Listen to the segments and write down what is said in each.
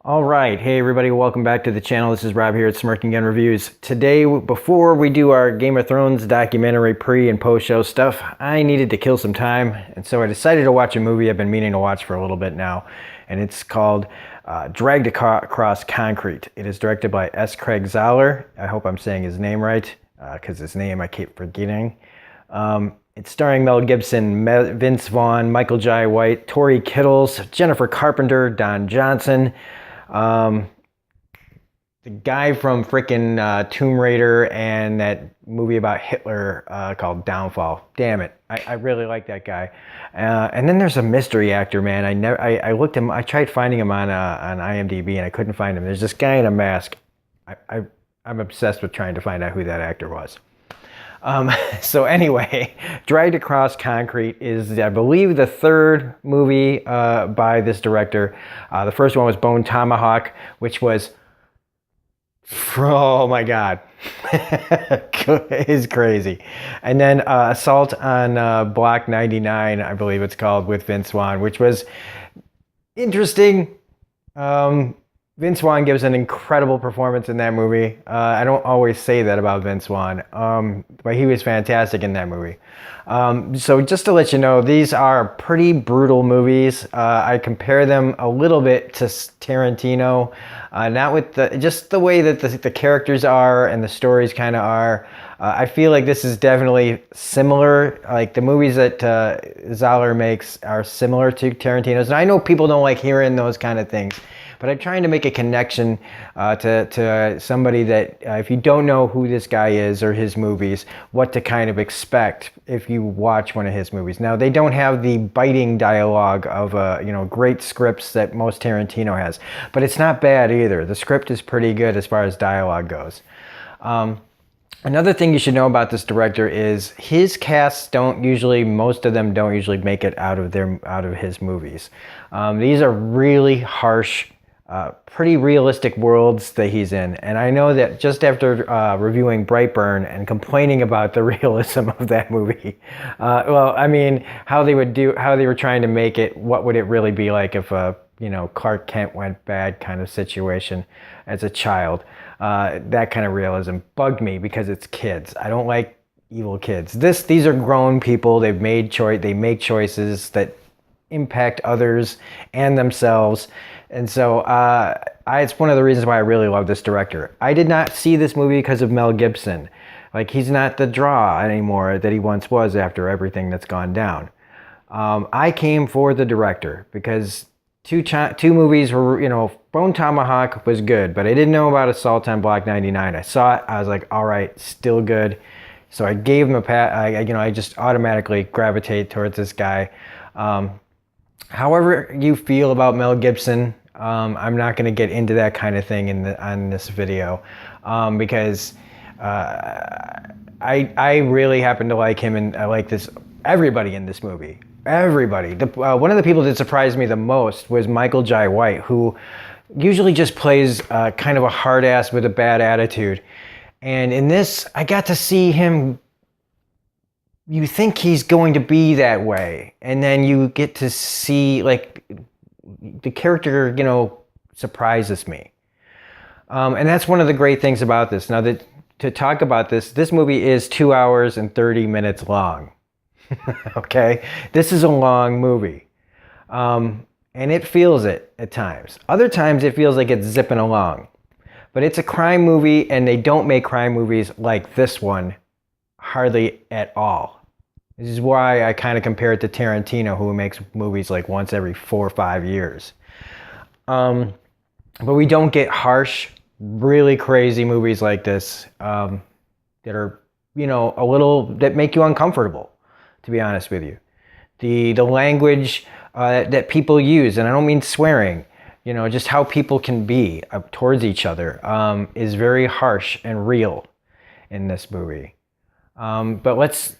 All right, hey everybody, welcome back to the channel. This is Rob here at Smirking Gun Reviews. Today, before we do our Game of Thrones documentary pre and post show stuff, I needed to kill some time, and so I decided to watch a movie I've been meaning to watch for a little bit now, and it's called Dragged Across Concrete. It is directed by S. Craig Zahler. I hope I'm saying his name right, because his name I keep forgetting. It's starring Mel Gibson, Vince Vaughn, Michael Jai White, Tory Kittles, Jennifer Carpenter, Don Johnson. The guy from frickin' Tomb Raider and that movie about Hitler called Downfall. Damn it, I really like that guy. And then there's a mystery actor, man. I looked him. I tried finding him on IMDb and I couldn't find him. There's this guy in a mask. I'm obsessed with trying to find out who that actor was. So anyway, Dragged Across Concrete is, I believe, the third movie by this director. The first one was Bone Tomahawk, which was, oh my God, it's crazy. And then Assault on Block 99, I believe it's called, with Vince Vaughn, which was interesting. Vince Vaughn gives an incredible performance in that movie. I don't always say that about Vince Vaughn, but he was fantastic in that movie. So just to let you know, these are pretty brutal movies. I compare them a little bit to Tarantino, not with just the way that the characters are and the stories kind of are. I feel like this is definitely similar. Like the movies that Zahler makes are similar to Tarantino's. And I know people don't like hearing those kind of things, but I'm trying to make a connection to somebody that if you don't know who this guy is or his movies, what to kind of expect if you watch one of his movies. Now, they don't have the biting dialogue of great scripts that most Tarantino has, but it's not bad either. The script is pretty good as far as dialogue goes. Another thing you should know about this director is his casts most of them don't usually make it out of his movies. These are really harsh, pretty realistic worlds that he's in. And I know that just after reviewing Brightburn and complaining about the realism of that movie, how they were trying to make it, what would it really be like if Clark Kent went bad kind of situation as a child. That kind of realism bugged me because it's kids. I don't like evil kids. These are grown people. They make choices that impact others and themselves. And so it's one of the reasons why I really love this director. I did not see this movie because of Mel Gibson. Like, he's not the draw anymore that he once was after everything that's gone down. I came for the director because two movies were, Bone Tomahawk was good, but I didn't know about Assault on Block 99. I saw it, I was like, all right, still good. So I gave him a pat. I just automatically gravitate towards this guy. However you feel about Mel Gibson, I'm not going to get into that kind of thing on this video, because I really happen to like him, and I like everybody in this movie. Everybody. One of the people that surprised me the most was Michael Jai White, who usually just plays kind of a hard ass with a bad attitude. And in this, I got to see him. You think he's going to be that way, and then you get to see, like, the character, surprises me. And that's one of the great things about this. Now, to talk about this movie is 2 hours and 30 minutes long. Okay? This is a long movie. And it feels it at times. Other times it feels like it's zipping along. But it's a crime movie, and they don't make crime movies like this one hardly at all. This is why I kind of compare it to Tarantino, who makes movies like once every 4 or 5 years. But we don't get harsh, really crazy movies like this that are, that make you uncomfortable, to be honest with you. The language that people use, and I don't mean swearing, just how people can be towards each other is very harsh and real in this movie. But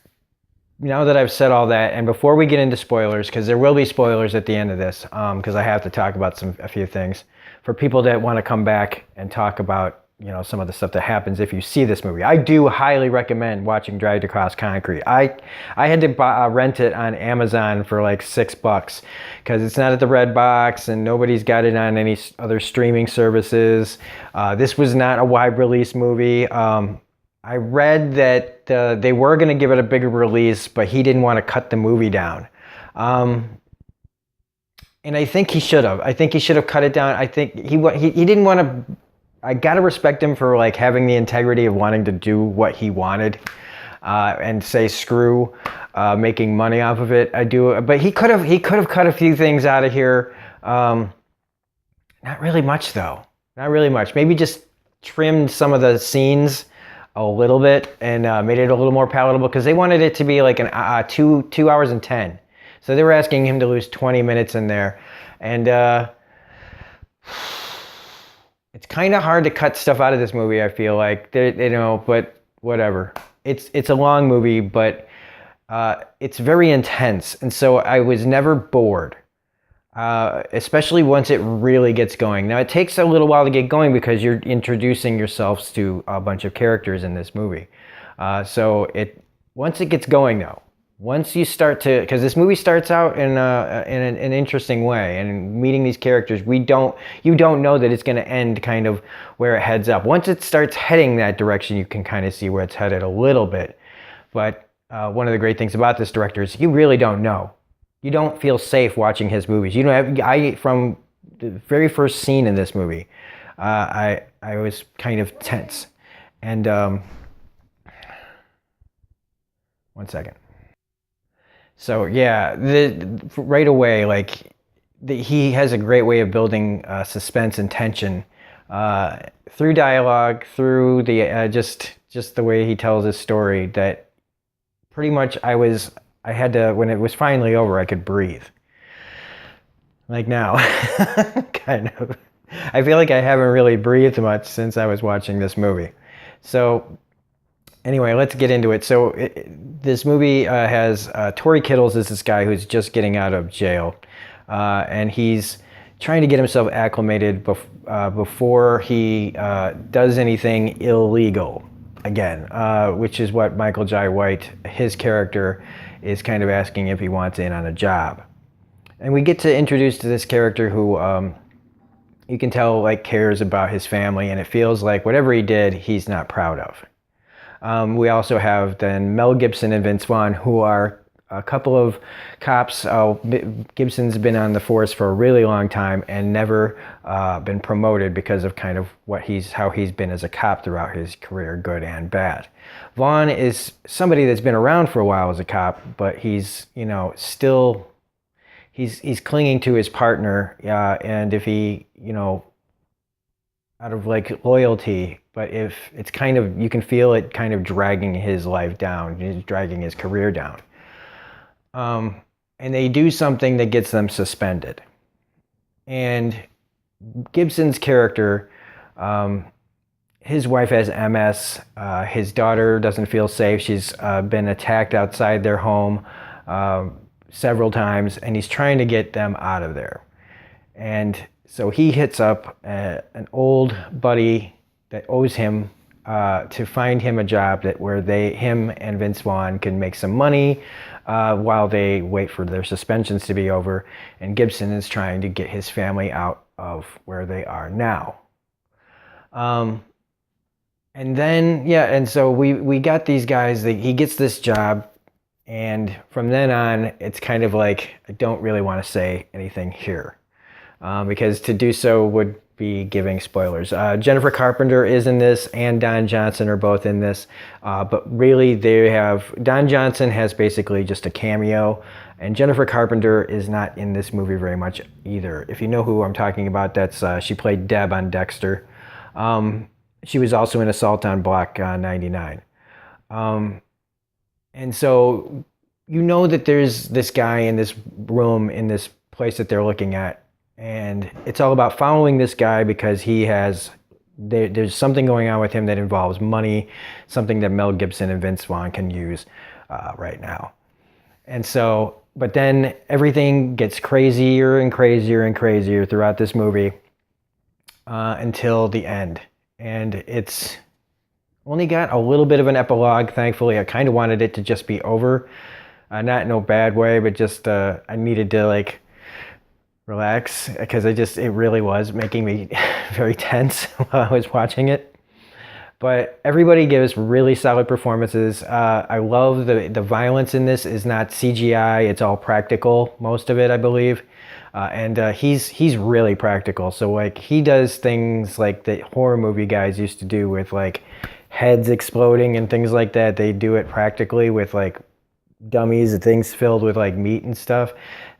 now that I've said all that, and before we get into spoilers, because there will be spoilers at the end of this, because I have to talk about a few things, for people that want to come back and talk about some of the stuff that happens if you see this movie. I do highly recommend watching Dragged Across Concrete. I had to rent it on Amazon for like $6 because it's not at the Red Box and nobody's got it on any other streaming services. This was not a wide release movie. I read that they were going to give it a bigger release, but he didn't want to cut the movie down. And I think he should have. I think he should have cut it down. I think he didn't want to. I gotta respect him for like having the integrity of wanting to do what he wanted, and say screw making money off of it. I do, but he could have cut a few things out of here. Not really much though. Not really much. Maybe just trimmed some of the scenes a little bit and made it a little more palatable because they wanted it to be like an 2 hours and 10. So they were asking him to lose 20 minutes in there. And it's kind of hard to cut stuff out of this movie, I feel like. But whatever. It's a long movie, but it's very intense. And so I was never bored, especially once it really gets going. Now, it takes a little while to get going because you're introducing yourselves to a bunch of characters in this movie. Once it gets going, though, once you start to, because this movie starts out in an interesting way, and meeting these characters, you don't know that it's going to end kind of where it heads up. Once it starts heading that direction, you can kind of see where it's headed a little bit. But one of the great things about this director is you really don't know. You don't feel safe watching his movies. From the very first scene in this movie, I was kind of tense. And one second. So yeah, right away, he has a great way of building suspense and tension through dialogue, through the just the way he tells his story. That pretty much I had to, when it was finally over, I could breathe. Like now, kind of. I feel like I haven't really breathed much since I was watching this movie. So anyway, let's get into it. So this movie has Tory Kittles is this guy who's just getting out of jail, and he's trying to get himself acclimated before he does anything illegal again, which is what Michael Jai White, his character, is kind of asking if he wants in on a job. And we get to introduce to this character who you can tell cares about his family, and it feels like whatever he did, he's not proud of. We also have then Mel Gibson and Vince Vaughn, who are a couple of cops. Gibson's been on the force for a really long time and never been promoted because of kind of how he's been as a cop throughout his career, good and bad. Vaughn is somebody that's been around for a while as a cop, but he's still he's clinging to his partner, and if he out of loyalty, but if it's kind of, you can feel it kind of dragging his life down, dragging his career down. And they do something that gets them suspended. And Gibson's character, his wife has MS, his daughter doesn't feel safe, she's been attacked outside their home several times, and he's trying to get them out of there. And so he hits up an old buddy that owes him to find him a job where him and Vince Vaughn can make some money while they wait for their suspensions to be over. And Gibson is trying to get his family out of where they are now. And so we got these guys. He gets this job, and from then on, it's kind of like, I don't really want to say anything here. Because to do so would be giving spoilers. Jennifer Carpenter is in this, and Don Johnson are both in this. But really, Don Johnson has basically just a cameo, and Jennifer Carpenter is not in this movie very much either. If you know who I'm talking about, she played Deb on Dexter. She was also in Assault on Block 99. And so you know that there's this guy in this room, in this place that they're looking at, and it's all about following this guy because there's something going on with him that involves money, something that Mel Gibson and Vince Vaughn can use right now. And so, but then everything gets crazier and crazier and crazier throughout this movie until the end. and it's only got a little bit of an epilogue. Thankfully, I kind of wanted it to just be over, not in a bad way, but just I needed to like relax because it really was making me very tense while I was watching it. But everybody gives really solid performances. I love the violence in this is not CGI; it's all practical. Most of it, I believe, and he's really practical. So like he does things like the horror movie guys used to do with like heads exploding and things like that. They do it practically with like dummies and things filled with like meat and stuff.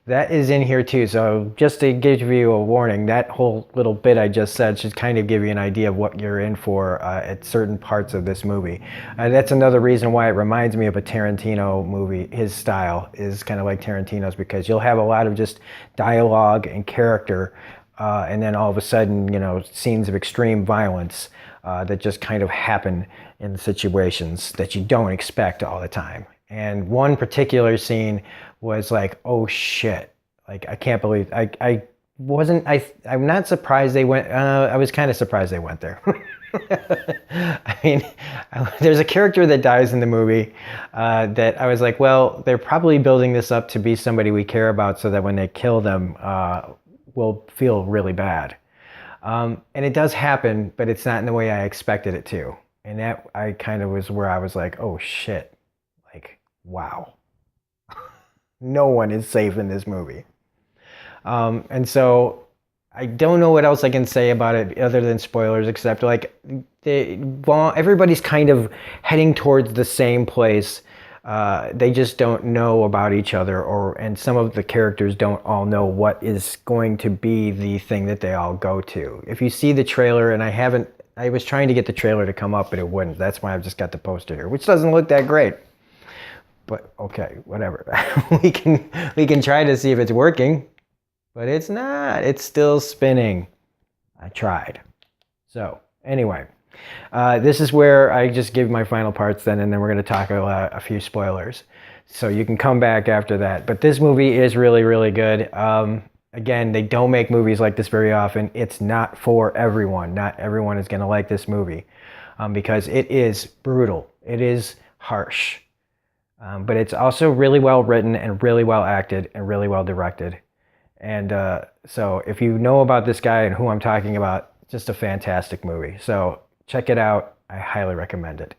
That is in here too. So just to give you a warning, that whole little bit I just said should kind of give you an idea of what you're in for at certain parts of this movie. That's another reason why it reminds me of a Tarantino movie. His style is kind of like Tarantino's because you'll have a lot of just dialogue and character, and then all of a sudden, scenes of extreme violence that just kind of happen in situations that you don't expect all the time. And one particular scene was like, oh shit, like I can't believe I'm not surprised they went. I was kind of surprised they went there. I mean, there's a character that dies in the movie that I was like, well, they're probably building this up to be somebody we care about so that when they kill them, we'll feel really bad. And it does happen, but it's not in the way I expected it to. And that I kind of was where I was like, oh shit, like, wow. No one is safe in this movie. And so I don't know what else I can say about it other than spoilers, except like everybody's kind of heading towards the same place. They just don't know about each other, and some of the characters don't all know what is going to be the thing that they all go to. If you see the trailer, and I was trying to get the trailer to come up, but it wouldn't. That's why I've just got the poster here, which doesn't look that great. But okay, whatever. we can try to see if it's working, but it's not. It's still spinning. I tried. So anyway, this is where I just give my final parts then, and then we're going to talk a few spoilers. So you can come back after that. But this movie is really, really good. Again, they don't make movies like this very often. It's not for everyone. Not everyone is going to like this movie because it is brutal. It is harsh. But it's also really well written and really well acted and really well directed. And so if you know about this guy and who I'm talking about, just a fantastic movie. So check it out. I highly recommend it.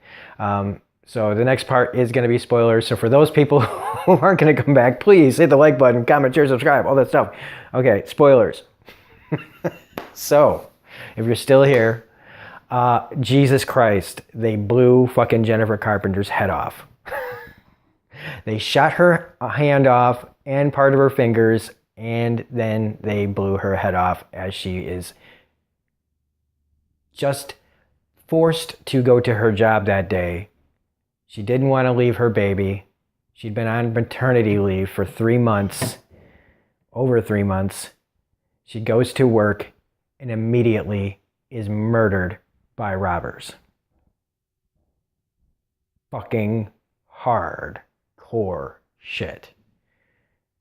So the next part is going to be spoilers. So for those people who aren't going to come back, please hit the like button, comment, share, subscribe, all that stuff. Okay, spoilers. So if you're still here, Jesus Christ, they blew fucking Jennifer Carpenter's head off. They shot her hand off and part of her fingers, and then they blew her head off as she is just forced to go to her job that day. She didn't want to leave her baby. She'd been on maternity leave for 3 months, over 3 months. She goes to work and immediately is murdered by robbers. Fucking hardcore shit.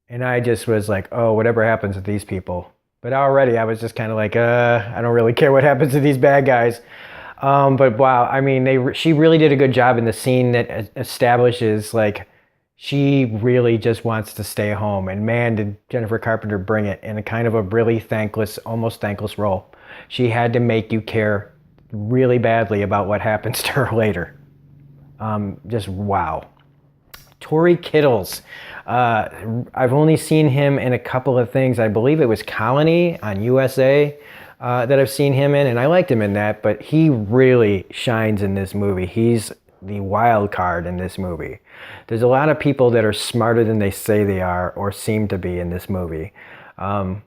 And I just was like, oh, whatever happens to these people. But already I was just kind of like, I don't really care what happens to these bad guys. But wow, I mean, she really did a good job in the scene that establishes like she really just wants to stay home. And man, did Jennifer Carpenter bring it in a kind of a really thankless, almost thankless role. She had to make you care really badly about what happens to her later. Just wow. Tory Kittles. I've only seen him in a couple of things. I believe it was Colony on USA that I've seen him in, and I liked him in that, but he really shines in this movie. He's the wild card in this movie. There's a lot of people that are smarter than they say they are or seem to be in this movie. And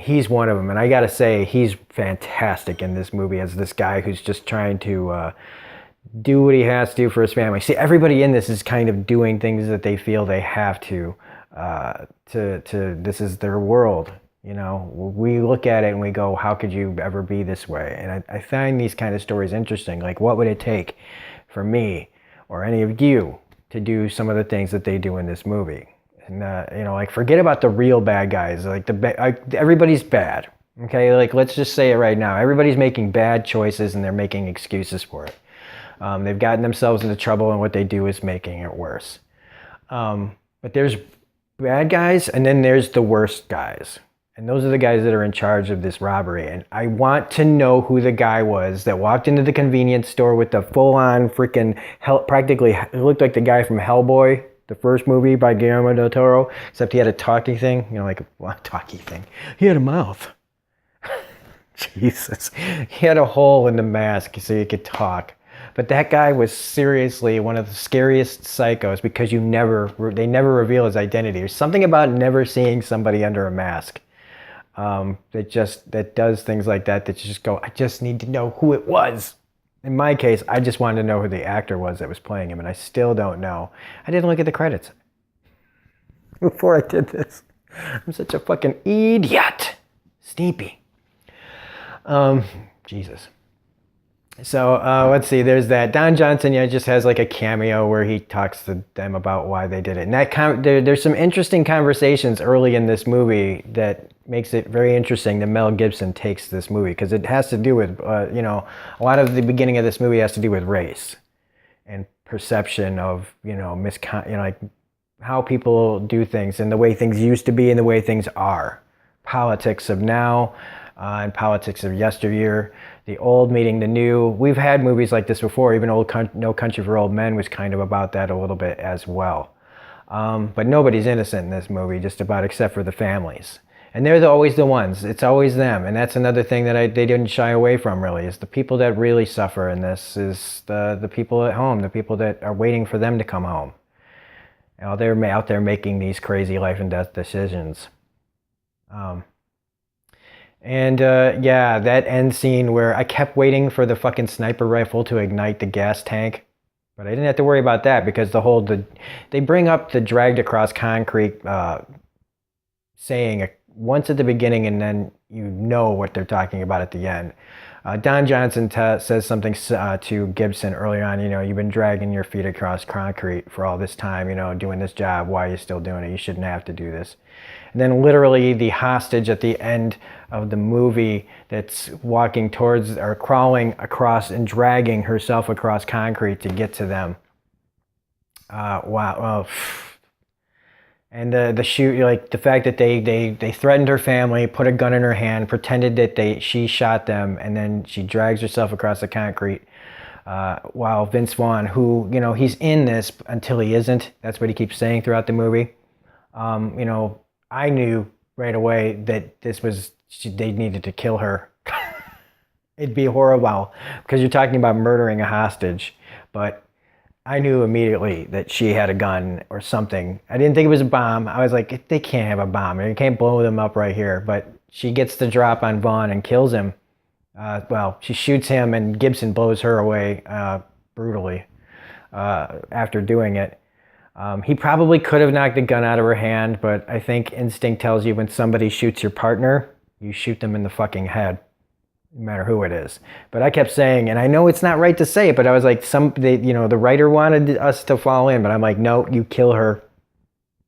he's one of them. And I got to say, he's fantastic in this movie as this guy who's just trying to do what he has to do for his family. See, everybody in this is kind of doing things that they feel they have to this is their world. You know, we look at it and we go, how could you ever be this way? And I find these kind of stories interesting. Like, what would it take for me or any of you to do some of the things that they do in this movie? And, you know, like, forget about the real bad guys. Like, everybody's bad. Okay, like let's just say it right now. Everybody's making bad choices and they're making excuses for it. They've gotten themselves into trouble, and what they do is making it worse. But there's bad guys, and then there's the worst guys. And those are the guys that are in charge of this robbery. And I want to know who the guy was that walked into the convenience store with the full-on freaking practically, it looked like the guy from Hellboy, the first movie by Guillermo del Toro, except he had a talky thing, like a talky thing. He had a mouth. Jesus. He had a hole in the mask so he could talk. But that guy was seriously one of the scariest psychos because they never reveal his identity. There's something about never seeing somebody under a mask that does things like that you just go, I just need to know who it was. In my case, I just wanted to know who the actor was that was playing him, and I still don't know. I didn't look at the credits before I did this. I'm such a fucking idiot. Sneepy. Jesus. So let's see. There's that. Don Johnson, just has like a cameo where he talks to them about why they did it. And there's some interesting conversations early in this movie that makes it very interesting that Mel Gibson takes this movie, because it has to do with a lot of the beginning of this movie has to do with race and perception of like how people do things and the way things used to be and the way things are. Politics of now and politics of yesteryear. The old meeting the new. We've had movies like this before. Even No Country for Old Men was kind of about that a little bit as well. But nobody's innocent in this movie, just about, except for the families. And they're always the ones. It's always them. And that's another thing that they didn't shy away from, really, is the people that really suffer in this is the people at home, the people that are waiting for them to come home. They're out there making these crazy life and death decisions. That end scene where I kept waiting for the fucking sniper rifle to ignite the gas tank, but I didn't have to worry about that because they bring up the dragged across concrete saying once at the beginning, and then you know what they're talking about at the end. Don Johnson says something to Gibson early on, you've been dragging your feet across concrete for all this time, doing this job. Why are you still doing it? You shouldn't have to do this. And then literally the hostage at the end of the movie that's walking towards or crawling across and dragging herself across concrete to get to them. Wow. And the shoot, like the fact that they threatened her family, put a gun in her hand, pretended that she shot them, and then she drags herself across the concrete. While Vince Vaughn, who, he's in this until he isn't. That's what he keeps saying throughout the movie. I knew right away that they needed to kill her. It'd be horrible because you're talking about murdering a hostage, but I knew immediately that she had a gun or something. I didn't think it was a bomb. I was like, they can't have a bomb. You can't blow them up right here. But she gets the drop on Vaughn and kills him. She shoots him and Gibson blows her away brutally after doing it. He probably could have knocked the gun out of her hand, but I think instinct tells you when somebody shoots your partner, you shoot them in the fucking head, no matter who it is. But I kept saying, and I know it's not right to say it, but I was like, the writer wanted us to fall in, but I'm like, no, you kill her.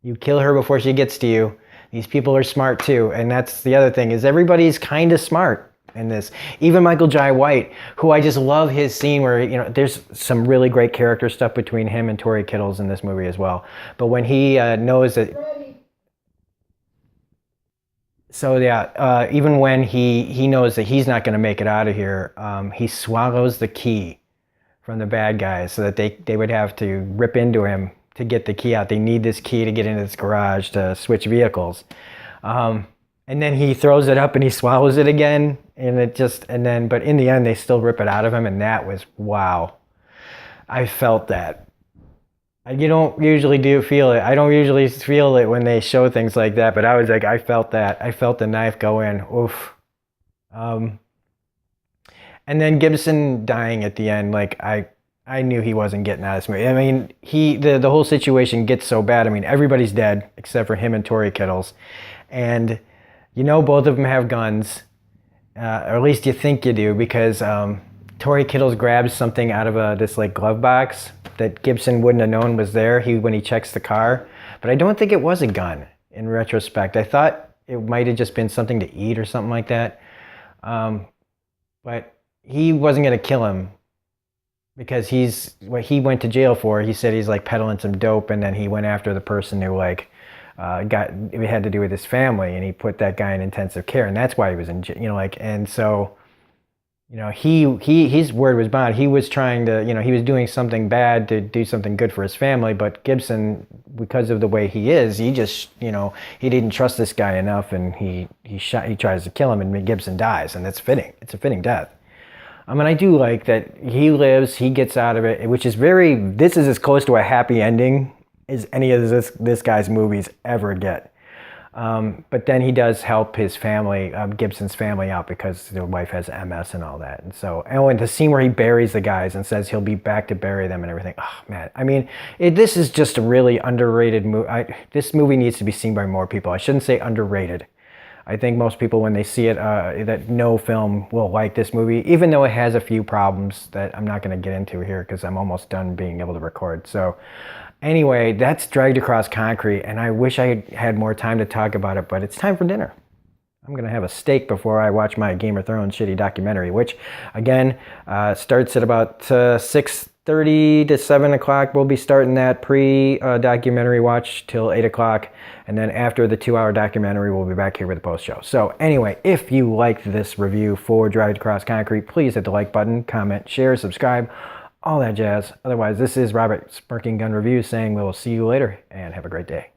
You kill her before she gets to you. These people are smart too, and that's the other thing, is everybody's kind of smart in this. Even Michael Jai White, who I just love his scene where, there's some really great character stuff between him and Tory Kittles in this movie as well. But when he knows that... So yeah, even when he knows that he's not going to make it out of here, he swallows the key from the bad guys so that they would have to rip into him to get the key out. They need this key to get into this garage to switch vehicles. And then he throws it up and he swallows it again. But in the end, they still rip it out of him. And that was, wow. I felt that. You don't usually feel it. I don't usually feel it when they show things like that. But I was like, I felt that. I felt the knife go in. Oof. And then Gibson dying at the end, like I knew he wasn't getting out of this movie. I mean, the whole situation gets so bad. I mean, everybody's dead except for him and Tory Kittles. And both of them have guns, or at least you think you do, because Tory Kittles grabs something out of this like glove box that Gibson wouldn't have known was there when he checks the car. But I don't think it was a gun in retrospect. I thought it might have just been something to eat or something like that. But he wasn't going to kill him because what he went to jail for. He said he's like peddling some dope, and then he went after the person who like it had to do with his family, and he put that guy in intensive care, and that's why he was in jail. And so his word was bond. He was trying to, he was doing something bad to do something good for his family, but Gibson, because of the way he is, he just, he didn't trust this guy enough, and he tries to kill him, and Gibson dies, and that's fitting. It's a fitting death. I mean, I do like that he lives, he gets out of it, which is this is as close to a happy ending as any of this guy's movies ever get. But then he does help his family, Gibson's family, out because their wife has MS and all that. And so, and the scene where he buries the guys and says he'll be back to bury them and everything. Oh man, I mean, this is just a really underrated movie. This movie needs to be seen by more people. I shouldn't say underrated. I think most people, when they see it, that know film will like this movie, even though it has a few problems that I'm not going to get into here because I'm almost done being able to record. So anyway, that's Dragged Across Concrete, and I wish I had more time to talk about it, but it's time for dinner. I'm going to have a steak before I watch my Game of Thrones shitty documentary, which, again, starts at about 6:30 to 7 o'clock. We'll be starting that pre-documentary watch till 8 o'clock, and then after the 2-hour documentary, we'll be back here with the post-show. So anyway, if you liked this review for Dragged Across Concrete, please hit the like button, comment, share, subscribe, all that jazz. Otherwise, this is Robert Smirking Gun Reviews saying we will see you later, and have a great day.